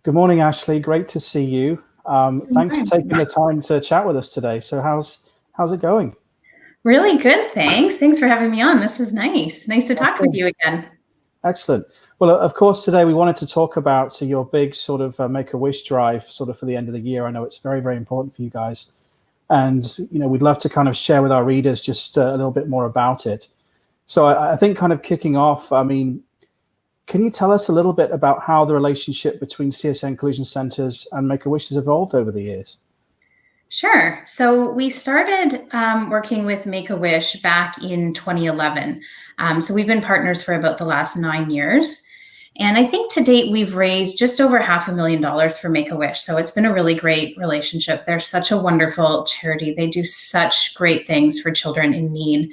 Good morning, Ashley. Great to see you. Thanks for taking the time to chat with us today. So how's it going? Really good, thanks. Thanks for having me on. This is nice. Nice to talk with you again. Excellent. Well, of course, today we wanted to talk about your big sort of Make-A-Wish drive sort of for the end of the year. I know it's very, very important for you guys. And, we'd love to kind of share with our readers just a little bit more about it. So I think kind of kicking off, can you tell us a little bit about how the relationship between CSN Collision Centres and Make-A-Wish has evolved over the years? Sure. So we started working with Make-A-Wish back in 2011. So we've been partners for about the last 9 years. And I think to date, we've raised just over $500,000 for Make-A-Wish. So it's been a really great relationship. They're such a wonderful charity. They do such great things for children in need.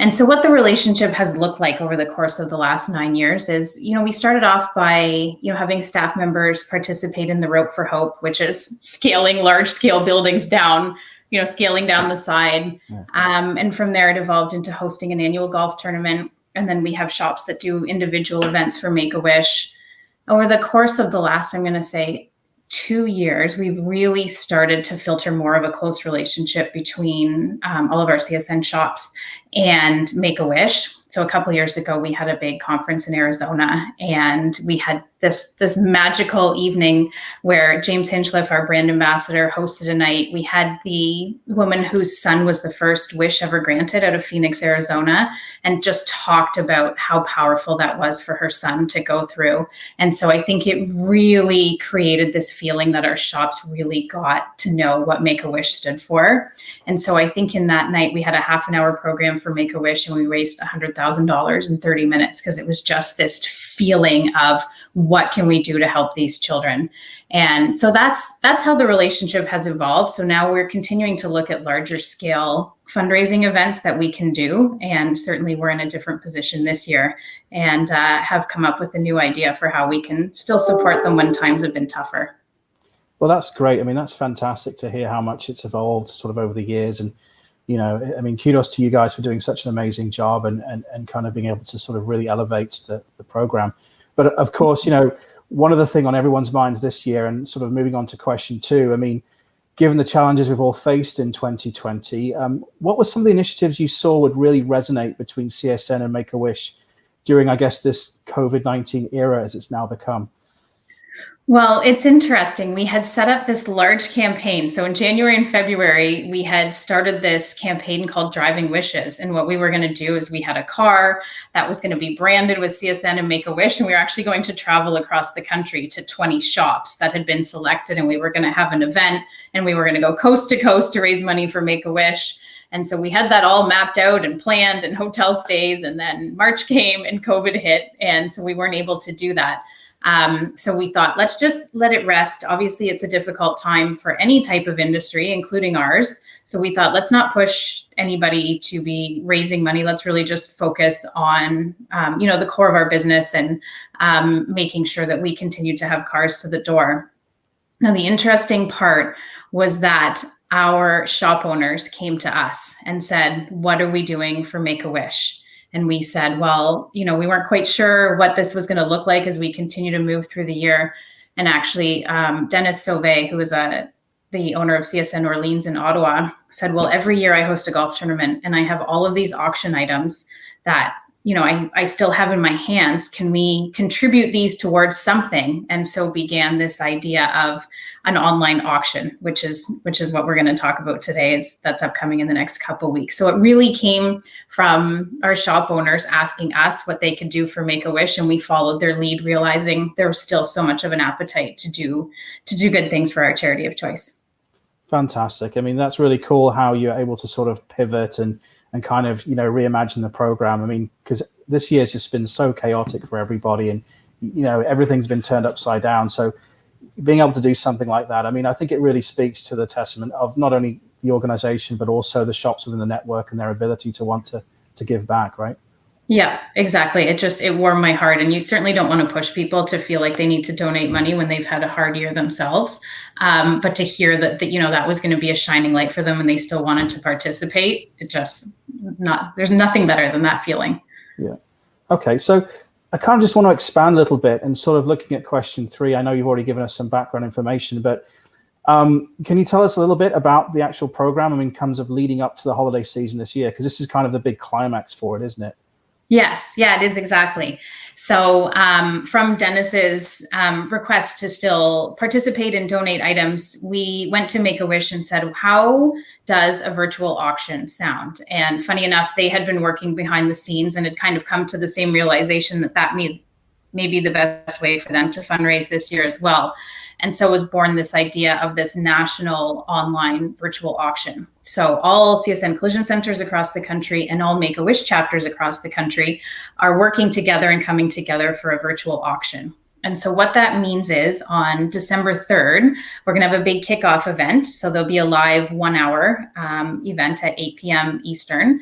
And so what the relationship has looked like over the course of the last 9 years is, we started off by, having staff members participate in the Rope for Hope, which is scaling large scale buildings down, scaling down the side. And from there, it evolved into hosting an annual golf tournament. And then we have shops that do individual events for Make-A-Wish. Over the course of the last, I'm going to say, 2 years, we've really started to filter more of a close relationship between all of our CSN shops and Make-A-Wish. So a couple of years ago, we had a big conference in Arizona, and we had this magical evening where James Hinchcliffe, our brand ambassador, hosted a night. We had the woman whose son was the first wish ever granted out of Phoenix, Arizona, and just talked about how powerful that was for her son to go through. And so I think it really created this feeling that our shops really got to know what Make-A-Wish stood for. And so I think in that night, we had a half-an-hour program for Make-A-Wish, and we raised $100,000 in 30 minutes because it was just this feeling of what can we do to help these children. And so that's how the relationship has evolved. So now we're continuing to look at larger scale fundraising events that we can do. And certainly we're in a different position this year and have come up with a new idea for how we can still support them when times have been tougher. Well, that's great. That's fantastic to hear how much it's evolved sort of over the years. And, kudos to you guys for doing such an amazing job and kind of being able to sort of really elevate the program. But of course, one other thing on everyone's minds this year, and sort of moving on to question two, given the challenges we've all faced in 2020, what were some of the initiatives you saw would really resonate between CSN and Make-A-Wish during, I guess, this COVID-19 era as it's now become? Well, it's interesting. We had set up this large campaign. So in January and February, we had started this campaign called Driving Wishes. And what we were going to do is we had a car that was going to be branded with CSN and Make-A-Wish. And we were actually going to travel across the country to 20 shops that had been selected. And we were going to have an event, and we were going to go coast to coast to raise money for Make-A-Wish. And so we had that all mapped out and planned, and hotel stays. And then March came and COVID hit. And so we weren't able to do that. So we thought, let's just let it rest. Obviously, it's a difficult time for any type of industry, including ours. So we thought, let's not push anybody to be raising money. Let's really just focus on, the core of our business and making sure that we continue to have cars to the door. Now, the interesting part was that our shop owners came to us and said, what are we doing for Make-A-Wish? And we said, well, we weren't quite sure what this was going to look like as we continue to move through the year. And actually, Dennis Sauvé, who is the owner of CSN Orleans in Ottawa, said, well, every year I host a golf tournament and I have all of these auction items that, I still have in my hands. Can we contribute these towards something? And so began this idea of an online auction, which is what we're going to talk about today. That's upcoming in the next couple of weeks. So it really came from our shop owners asking us what they could do for Make-A-Wish, and we followed their lead, realizing there was still so much of an appetite to do good things for our charity of choice. Fantastic. That's really cool how you're able to sort of pivot and kind of, reimagine the program. Because this year's just been so chaotic for everybody, and, everything's been turned upside down. So being able to do something like that, I think it really speaks to the testament of not only the organization, but also the shops within the network and their ability to want to give back, right? Yeah, exactly. It warmed my heart. And you certainly don't want to push people to feel like they need to donate money when they've had a hard year themselves. But to hear that that was going to be a shining light for them and they still wanted to participate, there's nothing better than that feeling. Yeah. Okay. So I kind of just want to expand a little bit and sort of looking at question 3. I know you've already given us some background information, but can you tell us a little bit about the actual program? I mean, in terms of leading up to the holiday season this year, because this is kind of the big climax for it, isn't it? Yes, yeah, it is exactly. So from Dennis's request to still participate and donate items, we went to Make-A-Wish and said, how does a virtual auction sound? And funny enough, they had been working behind the scenes and had kind of come to the same realization that may be the best way for them to fundraise this year as well. And so was born this idea of this national online virtual auction. So all CSN Collision Centres across the country and all Make-A-Wish chapters across the country are working together and coming together for a virtual auction. And so what that means is on December 3rd, we're going to have a big kickoff event. So there'll be a live 1-hour event at 8 p.m. Eastern.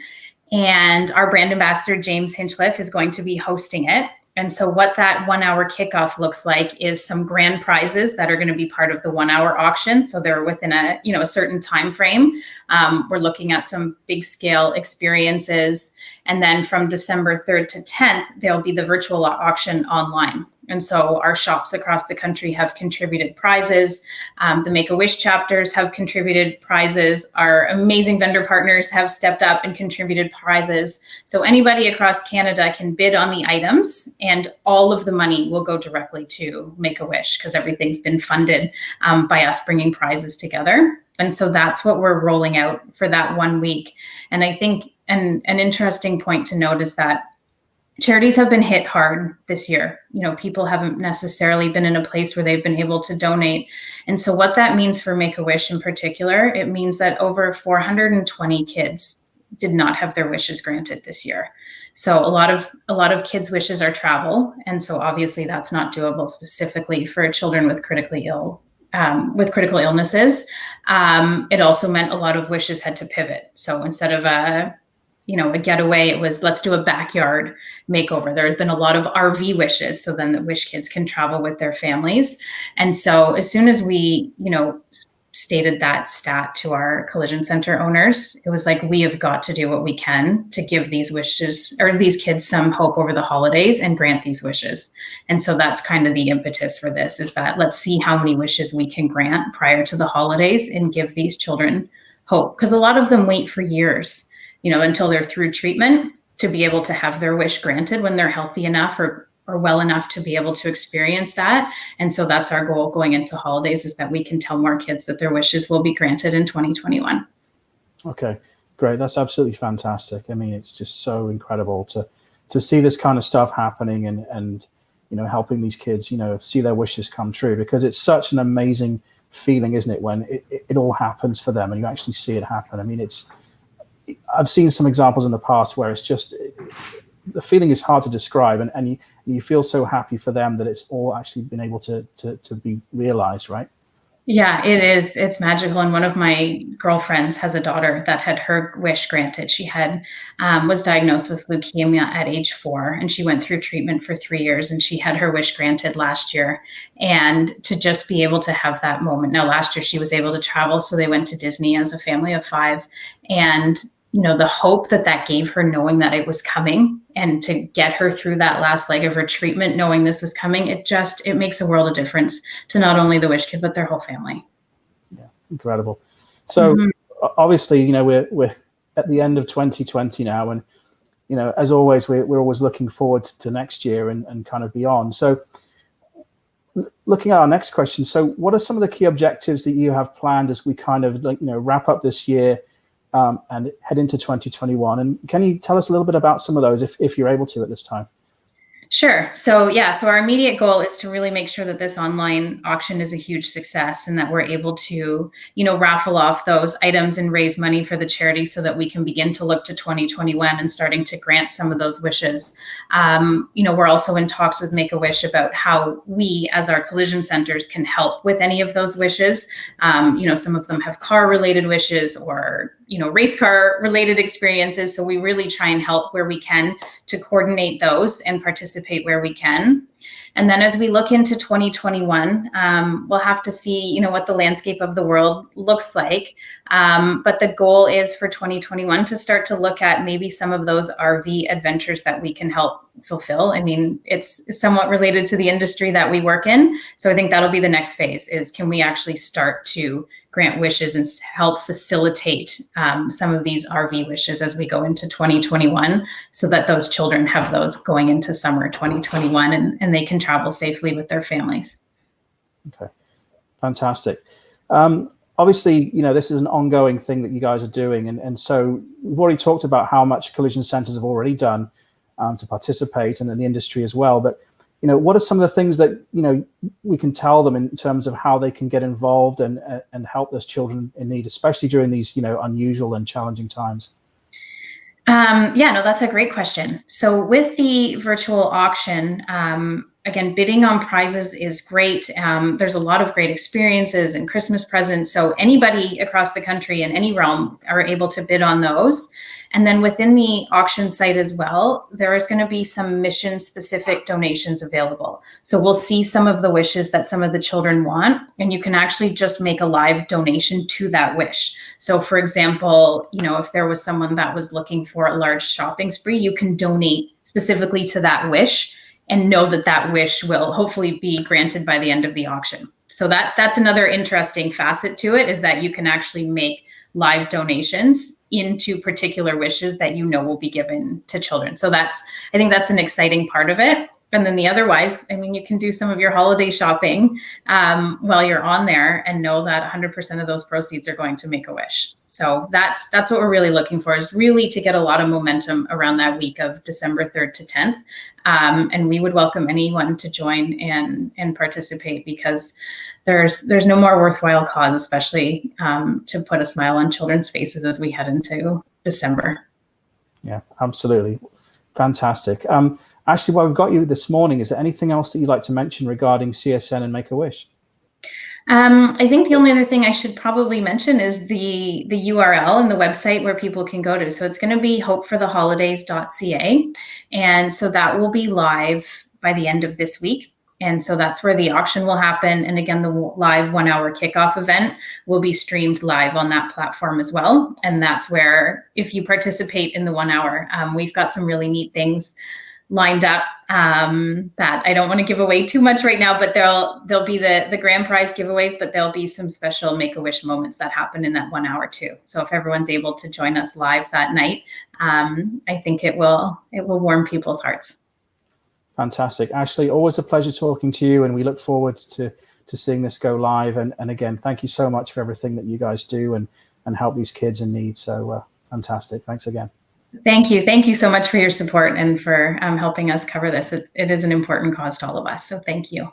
And our brand ambassador, James Hinchcliffe, is going to be hosting it. And so what that 1-hour kickoff looks like is some grand prizes that are going to be part of the 1-hour auction. So they're within a certain time frame. We're looking at some big scale experiences. And then from December 3rd to 10th, there'll be the virtual auction online. And so our shops across the country have contributed prizes. The Make-A-Wish chapters have contributed prizes. Our amazing vendor partners have stepped up and contributed prizes. So anybody across Canada can bid on the items, and all of the money will go directly to Make-A-Wish because everything's been funded by us bringing prizes together. And so that's what we're rolling out for that 1 week. And I think an interesting point to note is that charities have been hit hard this year. People haven't necessarily been in a place where they've been able to donate. And so what that means for Make-A-Wish in particular, it means that over 420 kids did not have their wishes granted this year. So a lot of kids' wishes are travel. And so obviously that's not doable specifically for children with critical illnesses. It also meant a lot of wishes had to pivot. So instead of a getaway, it was, let's do a backyard makeover. There has been a lot of RV wishes, so then the Wish kids can travel with their families. And so as soon as we, stated that stat to our collision center owners, it was like, we have got to do what we can to give these wishes or these kids some hope over the holidays and grant these wishes. And so that's kind of the impetus for this, is that let's see how many wishes we can grant prior to the holidays and give these children hope. Because a lot of them wait for years, until they're through treatment to be able to have their wish granted when they're healthy enough or well enough to be able to experience that. And so that's our goal going into holidays, is that we can tell more kids that their wishes will be granted in 2021. Okay, great. That's absolutely fantastic. I mean, it's just so incredible to see this kind of stuff happening and helping these kids, see their wishes come true, because it's such an amazing feeling, isn't it, when it all happens for them and you actually see it happen. I mean, I've seen some examples in the past where it's just, the feeling is hard to describe, and you feel so happy for them that it's all actually been able to be realized, right? Yeah, it is. It's magical. And one of my girlfriends has a daughter that had her wish granted. She was diagnosed with leukemia at age 4, and she went through treatment for 3 years, and she had her wish granted last year. And to just be able to have that moment. Now, last year she was able to travel, so they went to Disney as a family of 5, and the hope that gave her, knowing that it was coming, and to get her through that last leg of her treatment, knowing this was coming, it makes a world of difference to not only the Wish kid, but their whole family. Yeah, incredible. So obviously, we're at the end of 2020 now, and as always, we're always looking forward to next year and kind of beyond. So looking at our next question, so what are some of the key objectives that you have planned as we kind of wrap up this year and head into 2021? And can you tell us a little bit about some of those if you're able to at this time? Sure. So our immediate goal is to really make sure that this online auction is a huge success, and that we're able to, raffle off those items and raise money for the charity, so that we can begin to look to 2021 and starting to grant some of those wishes. We're also in talks with Make-A-Wish about how we, as our collision centers, can help with any of those wishes. Some of them have car-related wishes or race car related experiences. So we really try and help where we can to coordinate those and participate where we can. And then as we look into 2021, we'll have to see, you know, what the landscape of the world looks like. But the goal is for 2021 to start to look at maybe some of those RV adventures that we can help fulfill. I mean, it's somewhat related to the industry that we work in. So I think that'll be the next phase, is can we actually start to grant wishes and help facilitate some of these RV wishes as we go into 2021, so that those children have those going into summer 2021 and they can travel safely with their families. Okay, fantastic. Obviously, you know, this is an ongoing thing that you guys are doing. And so we've already talked about how much collision centers have already done to participate, and in the industry as well. But, you know, what are some of the things that, you know, we can tell them in terms of how they can get involved and help those children in need, especially during these, you know, unusual and challenging times? Yeah, no, that's a great question. So with the virtual auction, again, bidding on prizes is great. There's a lot of great experiences and Christmas presents. So anybody across the country in any realm are able to bid on those. And then within the auction site as well, there is going to be some mission specific donations available. So we'll see some of the wishes that some of the children want, and you can actually just make a live donation to that wish. So for example, you know, if there was someone that was looking for a large shopping spree, you can donate specifically to that wish and know that that wish will hopefully be granted by the end of the auction. So that's another interesting facet to it, is that you can actually make live donations into particular wishes that you know will be given to children. So I think that's an exciting part of it. And then the otherwise, I mean, you can do some of your holiday shopping while you're on there and know that 100% of those proceeds are going to Make-A-Wish. So that's what we're really looking for, is really to get a lot of momentum around that week of December 3rd to 10th. And we would welcome anyone to join and participate, because there's no more worthwhile cause, especially to put a smile on children's faces as we head into December. Yeah, absolutely. Fantastic. Ashley, while we've got you this morning, is there anything else that you'd like to mention regarding CSN and Make-A-Wish? I think the only other thing I should probably mention is the URL and the website where people can go to. So it's going to be HopeForTheHolidays.ca. And so that will be live by the end of this week. And so that's where the auction will happen. And again, the live 1 hour kickoff event will be streamed live on that platform as well. And that's where, if you participate in the 1 hour, we've got some really neat things lined up that I don't want to give away too much right now, but there'll be the grand prize giveaways, but there'll be some special Make-A-Wish moments that happen in that 1 hour too. So if everyone's able to join us live that night, I think it will warm people's hearts. Fantastic. Ashley, always a pleasure talking to you, and we look forward to seeing this go live. And again, thank you so much for everything that you guys do and help these kids in need. So fantastic. Thanks again. Thank you. Thank you so much for your support and for helping us cover this. It is an important cause to all of us. So thank you.